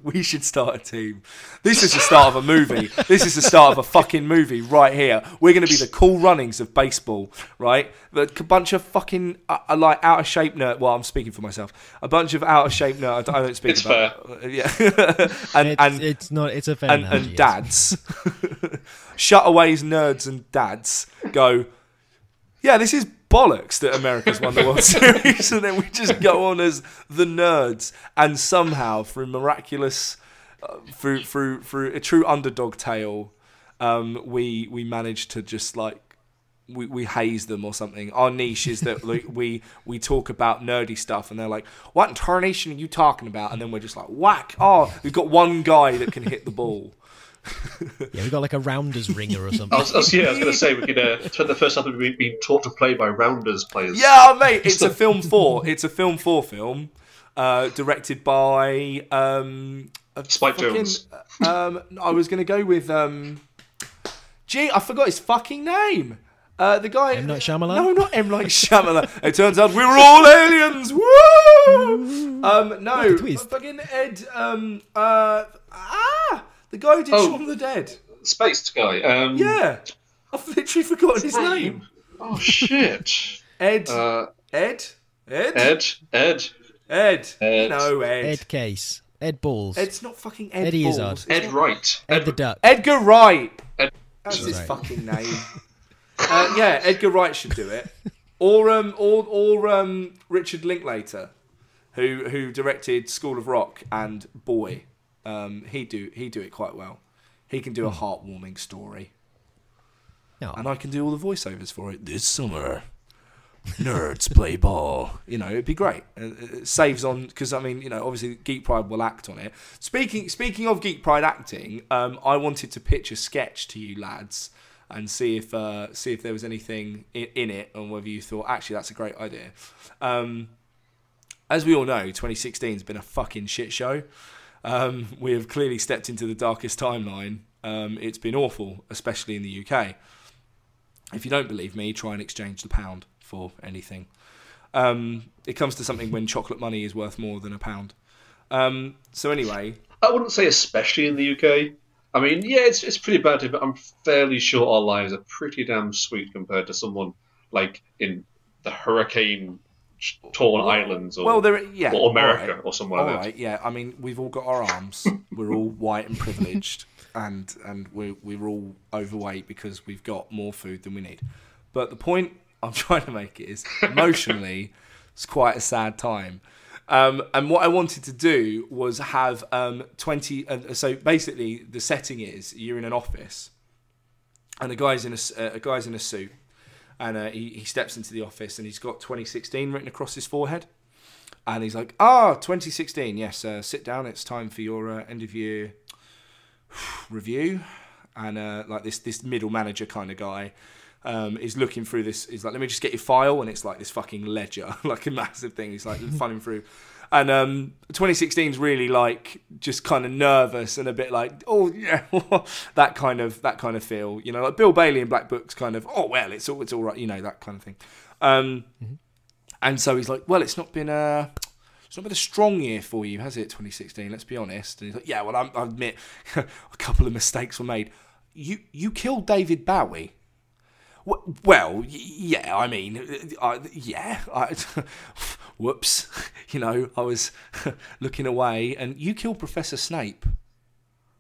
we should start a team. This is the start of a movie. This is the start of a fucking movie right here. We're going to be the Cool Runnings of baseball, right? A bunch of fucking like out of shape nerd. Well, I'm speaking for myself. A bunch of out of shape nerd. I don't speak it's about. Fair. Yeah, it's not. It's a fair and dads, shutaways, nerds, and dads go. Yeah, this is bollocks that America's won the World Series, and then we just go on as the nerds, and somehow through miraculous, through a true underdog tale, we manage to just like we haze them or something. Our niche is that like, we talk about nerdy stuff, and they're like, "What in tarnation are you talking about?" And then we're just like, "Whack!" Oh, we've got one guy that can hit the ball. Yeah, we got like a rounders ringer or something. I was going to say we could spend the first time we've been taught to play by rounders players. Yeah, mate, it's a film 4. It's a film 4 film, directed by Spike Jones. I was going to go with I forgot his fucking name. The guy M. Night Shyamalan? No, not M. Night Shyamalan. It turns out we were all aliens. Woo! No, fucking Ed. The guy who did Shaun of the Dead. Spaced guy. Yeah. I've literally forgotten his name. Oh, shit. Ed. Ed. No, Ed. Ed Case. Ed Balls. Ed's not fucking Ed Eddie Balls. Izzard. Ed Wright. Ed the Duck. Edgar Wright. That's That's his right. fucking name. Yeah, Edgar Wright should do it. Or Richard Linklater, who directed School of Rock and Boy. He'd do it quite well. He can do a heartwarming story. No. And I can do all the voiceovers for it this summer. nerds play ball. You know, it'd be great. It saves on, because I mean, you know, obviously Geek Pride will act on it. Speaking of Geek Pride acting, I wanted to pitch a sketch to you lads and see if there was anything in it, and whether you thought actually that's a great idea. As we all know, 2016 has been a fucking shit show. We have clearly stepped into the darkest timeline. It's been awful, especially in the UK. If you don't believe me, try and exchange the pound for anything. It comes to something when chocolate money is worth more than a pound. So anyway, I wouldn't say especially in the UK. I mean, yeah, it's pretty bad, but I'm fairly sure our lives are pretty damn sweet compared to someone like in the hurricane-torn islands or America or somewhere like that. Right, yeah. I mean, we've all got our arms. We're all white and privileged, and we're all overweight because we've got more food than we need. But the point I'm trying to make is, emotionally, it's quite a sad time. And what I wanted to do was have 20. So basically, the setting is you're in an office, and a guy's in a suit, and he steps into the office, and he's got 2016 written across his forehead, and he's like, 2016, yes, sit down, it's time for your end of year review, and like this middle manager kind of guy. Is looking through this. He's like, let me just get your file, and it's like this fucking ledger, like a massive thing. He's like funning through, and 2016 is really like just kind of nervous and a bit like, oh yeah, that kind of feel, you know, like Bill Bailey in Black Book's kind of, oh well, it's all right, you know, that kind of thing. And so he's like, well, it's not been a strong year for you, has it? 2016. Let's be honest. And he's like, yeah, well, I admit a couple of mistakes were made. You killed David Bowie. Well, yeah, I mean, whoops, you know, I was looking away, and you killed Professor Snape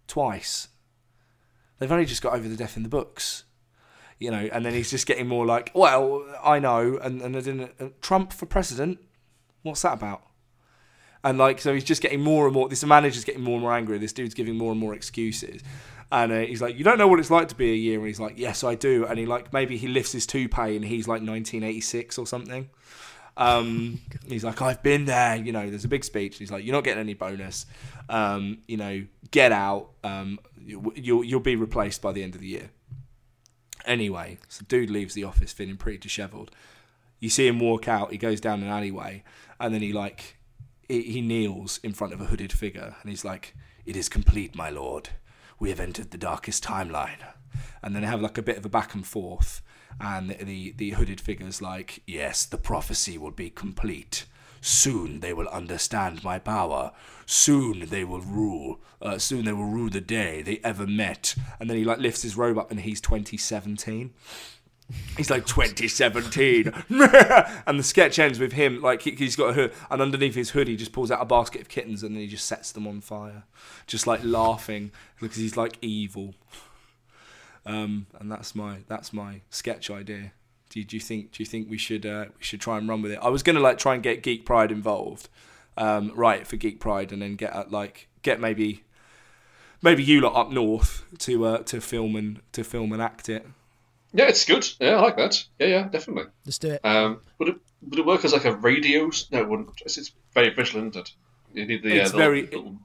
twice. They've only just got over the death in the books, you know, and then he's just getting more like, well, I know, and then Trump for president, what's that about? And like, so he's just getting more and more, this manager's getting more and more angry, this dude's giving more and more excuses. And he's like, you don't know what it's like to be a year. And he's like, yes, I do. And he like, maybe he lifts his toupee and he's like 1986 or something. He's like, I've been there. You know, there's a big speech. He's like, you're not getting any bonus. You know, get out. You'll be replaced by the end of the year. Anyway, so dude leaves the office feeling pretty dishevelled. You see him walk out. He goes down an alleyway, and then he kneels in front of a hooded figure, and he's like, it is complete, my lord. We have entered the darkest timeline. And then they have like a bit of a back and forth, and the hooded figure's like, yes, the prophecy will be complete. Soon they will understand my power. Soon they will rule. Soon they will rule the day they ever met. And then he like lifts his robe up, and he's 2017. He's like, 2017. And the sketch ends with him, like, he's got a hood, and underneath his hood he just pulls out a basket of kittens, and then he just sets them on fire, just like laughing because he's like evil. And that's my sketch idea. Do you think we should try and run with it? I was gonna like try and get Geek Pride involved, right, for Geek Pride, and then get maybe you lot up north to film and act it. Yeah, it's good. Yeah, I like that. Yeah, definitely. Let's do it. Would it work as like a radio? No, it wouldn't. It's very visual, isn't it? You need the little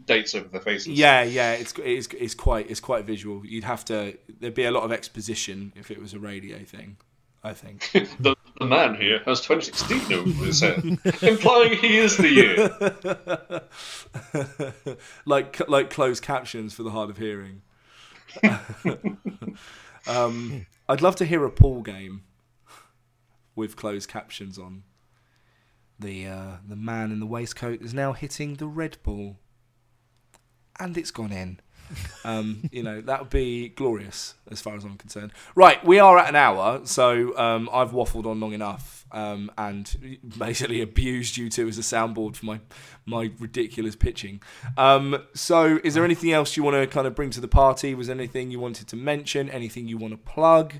dates over the faces. Yeah. It's quite visual. There'd be a lot of exposition if it was a radio thing, I think. the man here has 2016 over his head, implying he is the year. like closed captions for the hard of hearing. I'd love to hear a pool game with closed captions on. The man in the waistcoat is now hitting the red ball, and it's gone in. You know, that would be glorious as far as I'm concerned. Right, we are at an hour, so I've waffled on long enough and basically abused you two as a soundboard for my ridiculous pitching. So is there anything else you want to kind of bring to the party? Was there anything you wanted to mention? Anything you want to plug?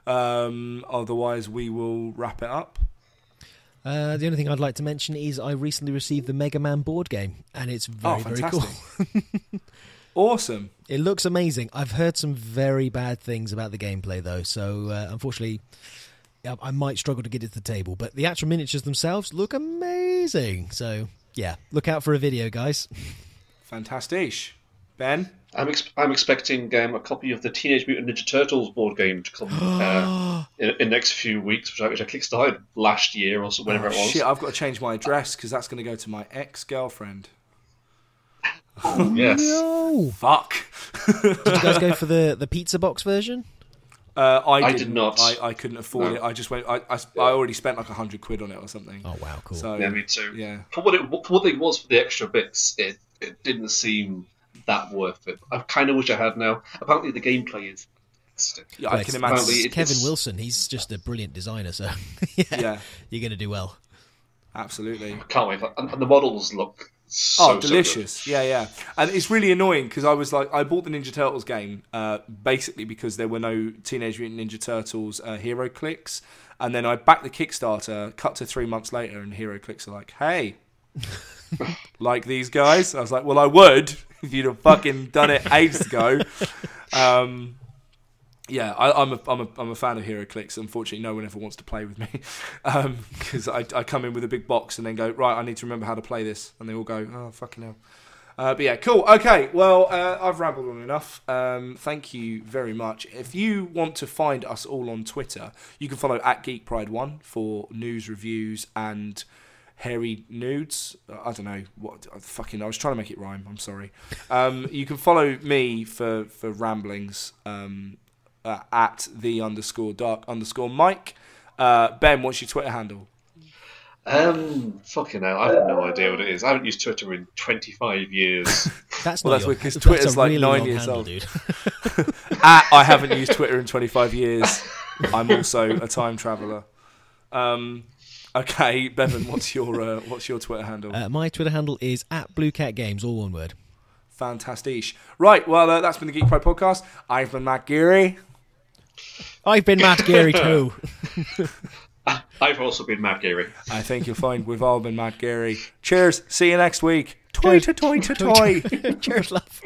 Otherwise, we will wrap it up. The only thing I'd like to mention is I recently received the Mega Man board game, and it's very cool. Awesome. It looks amazing. I've heard some very bad things about the gameplay, though, so unfortunately I might struggle to get it to the table, but the actual miniatures themselves look amazing. So yeah, look out for a video, guys. Fantastic. Ben? I'm expecting a copy of the Teenage Mutant Ninja Turtles board game to come in the next few weeks, which I kickstarted last year or so, whenever it was. Shit, I've got to change my address because that's going to go to my ex-girlfriend. Yes. No. Fuck. Did you guys go for the pizza box version? I did not. I couldn't afford it. I just went. I already spent like £100 on it or something. Oh wow, cool. So, Yeah, me too. Yeah. For what it was for the extra bits, it didn't seem that worth it. I kind of wish I had now. Apparently, the gameplay is. Yeah, I can imagine. Apparently Kevin Wilson, he's just a brilliant designer, so yeah, you're going to do well. Absolutely. I can't wait. And the models look so delicious. So Yeah. And it's really annoying because I bought the Ninja Turtles game basically because there were no Teenage Mutant Ninja Turtles Hero Clicks. And then I backed the Kickstarter, cut to 3 months later, and Hero Clicks are like, hey, like these guys? I was like, well, I would if you'd have fucking done it ages ago. Yeah, I'm a fan of Hero Clicks. Unfortunately, no one ever wants to play with me because I come in with a big box and then go, right, I need to remember how to play this, and they all go, oh fucking hell. But yeah, cool. Okay, well, I've rambled on enough. Thank you very much. If you want to find us all on Twitter, you can follow @GeekPride1 for news, reviews, and hairy nudes. I don't know what fucking. I was trying to make it rhyme. I'm sorry. You can follow me for ramblings. At @the_dark_Mike. Ben, what's your Twitter handle? Fucking hell, I have no idea what it is. I haven't used Twitter in 25 years. That's because Twitter's like really 9 long years handle, old. dude. I haven't used Twitter in 25 years. I'm also a time traveller. Okay, Bevan, what's your Twitter handle? My Twitter handle is @BlueCatGames, all one word. Fantastic. Right, well, that's been the Geek Pride podcast. I've been Matt Geary. I've been Matt Geary too. I've also been Matt Geary. I think you'll find we've all been Matt Geary. Cheers. See you next week. Toy to toy to toy. Cheers, love.